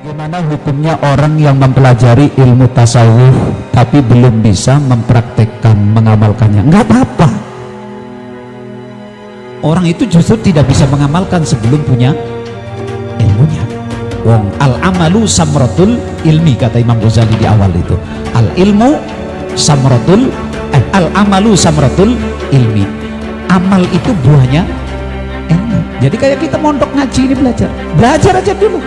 Bagaimana hukumnya orang yang mempelajari ilmu tasawuf tapi belum bisa mempraktekkan, mengamalkannya? Enggak apa-apa. Orang itu justru tidak bisa mengamalkan sebelum punya ilmunya. Wong al-amalu samratul ilmi, kata Imam Ghazali di awal itu. Al-ilmu samratul al-amalu samratul ilmi. Amal itu buahnya ilmu. Jadi kayak kita mondok ngaji ini, belajar aja dulu.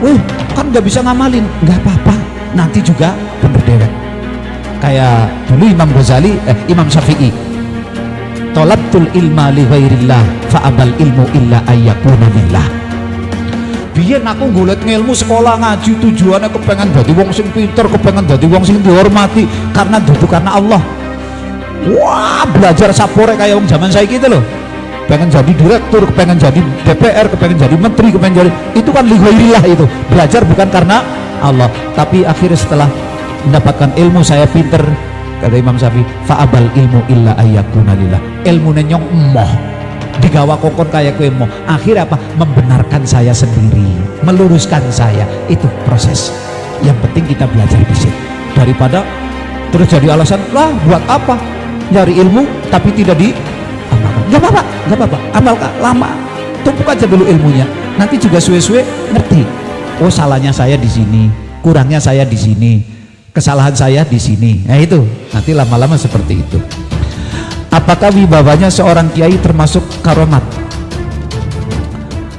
Wih, kan nggak bisa ngamalin, nggak apa-apa, nanti juga bener dewek. Kayak dulu Imam Ghazali, Imam Syafi'i, tolabtul ilma li ghairillah fa'abal ilmu illa ayyakuna lillah. Biyen aku golek ngilmu sekolah ngaji tujuannya kepengen dadi wong sing pinter, kepengen dadi wong sing dihormati, karena dudu karena Allah. Wah, belajar sapore kayak wong zaman saiki gitu loh. Pengen jadi direktur, pengen jadi DPR, pengen jadi menteri, pengen jadi, itu kan lighairillah, itu belajar bukan karena Allah. Tapi akhirnya setelah mendapatkan ilmu, saya pinter, kata Imam Syafi'i, fa'abal ilmu illa ayyakuna lillah. Ilmu nenyong emoh digawa kokon kayak kue emoh. Akhirnya apa? Membenarkan saya sendiri, meluruskan saya. Itu proses yang penting kita belajar di situ, daripada terus jadi alasan lah buat apa nyari ilmu tapi tidak di amalkan. Gak apa-apa, gak apa-apa, amalkan lama, tumpuk aja dulu ilmunya, nanti juga suwe-suwe ngerti. Oh, salahnya saya di sini, kurangnya saya di sini, kesalahan saya di sini. Nah itu nanti lama-lama seperti itu. Apakah wibawanya seorang kiai termasuk karomat?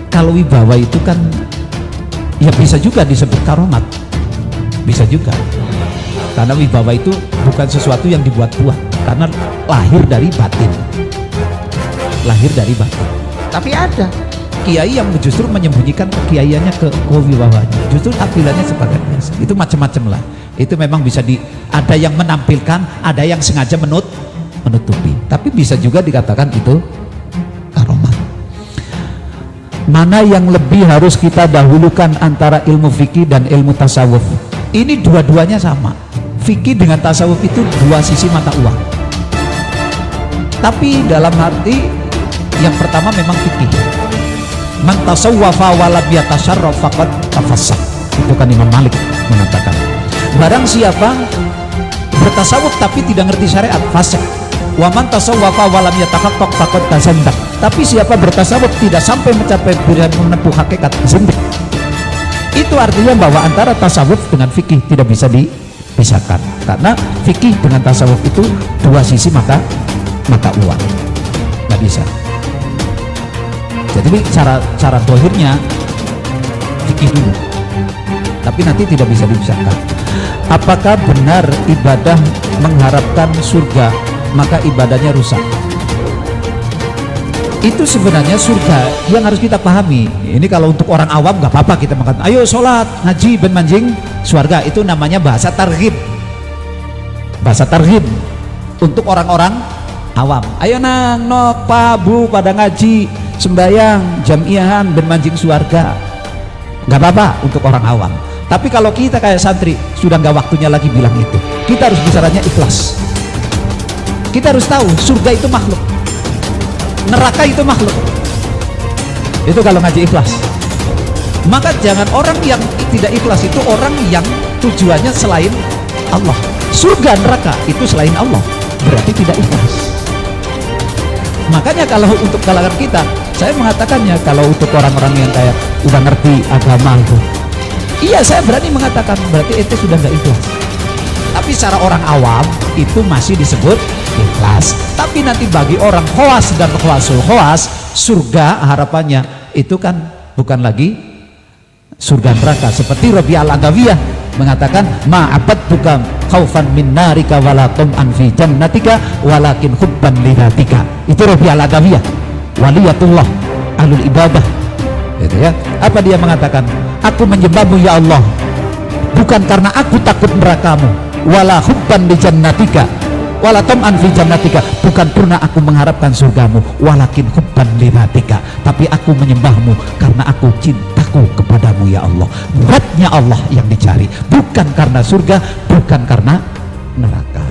Kalau wibawa itu kan ya bisa juga disebut karomat, bisa juga, karena wibawa itu bukan sesuatu yang dibuat-buat, karena lahir dari batin. Lahir dari batin. Tapi ada kiai yang justru menyembunyikan kekiaiannya ke wibawanya, justru tampilannya sebagai biasa. Itu macam-macam lah. Itu memang bisa ada yang menampilkan, ada yang sengaja menutupi. Tapi bisa juga dikatakan itu karomat. Mana yang lebih harus kita dahulukan antara ilmu fikih dan ilmu tasawuf? Ini dua-duanya sama. Fikih dengan tasawuf itu dua sisi mata uang. Tapi dalam arti yang pertama memang fikih. Man tasawwafa wa lam yatasharraf faqad tafassaq. Itu kan Imam Malik mengatakan, barang siapa bertasawuf tapi tidak ngerti syariat, fasik. Wa man tasawwafa wa lam yatahaqqaq faqad tazandak. Tapi siapa bertasawuf tidak sampai mencapai menempuh hakikat, zindik. Itu artinya bahwa antara tasawuf dengan fikih tidak bisa dipisahkan, karena fikih dengan tasawuf itu dua sisi mata uang, nggak bisa. Jadi cara dohirnya fikih dulu, tapi nanti tidak bisa dipisahkan. Apakah benar ibadah mengharapkan surga maka ibadahnya rusak? Itu sebenarnya surga yang harus kita pahami. Ini kalau untuk orang awam nggak apa-apa kita mengatakan ayo sholat, ngaji, ben manjing surga. Itu namanya bahasa targhib. Bahasa targhib untuk orang-orang awam. Ayo nang nok pabu pada ngaji, sembayang, jamiahan, ben manjing surga. Nggak apa-apa untuk orang awam. Tapi kalau kita kayak santri sudah nggak waktunya lagi bilang itu. Kita harus bicaranya ikhlas. Kita harus tahu surga itu makhluk, neraka itu makhluk. Itu kalau ngaji ikhlas. Maka jangan orang yang tidak ikhlas itu orang yang tujuannya selain Allah. Surga neraka itu selain Allah, berarti tidak ikhlas. Makanya kalau untuk kalangan kita, saya mengatakannya, kalau untuk orang-orang yang kayak udah ngerti agama itu, iya saya berani mengatakan berarti itu sudah nggak ikhlas. Tapi secara orang awam itu masih disebut ikhlas. Tapi nanti bagi orang khawas dan khawasul khawas, surga harapannya itu kan bukan lagi surga neraka. Seperti Rabi al-Adawiyah mengatakan ma'abad bukan khaufan min narika wala tum'an fi jannatika walakin hubban lihatika. Itu Rabi al-Adawiyah, waliyatullah ahlul ibadah, gitu ya. Apa dia mengatakan? Aku menyembahmu ya Allah bukan karena aku takut nerakamu, wala hubban li jannatika wala tum'an fi jannatika, bukan pernah aku mengharapkan surgamu, walakin hubban lihatika, tapi aku menyembahmu karena aku cintaku kepadamu ya Allah. Muradnya Allah yang dicari, bukan karena surga, bukan karena neraka.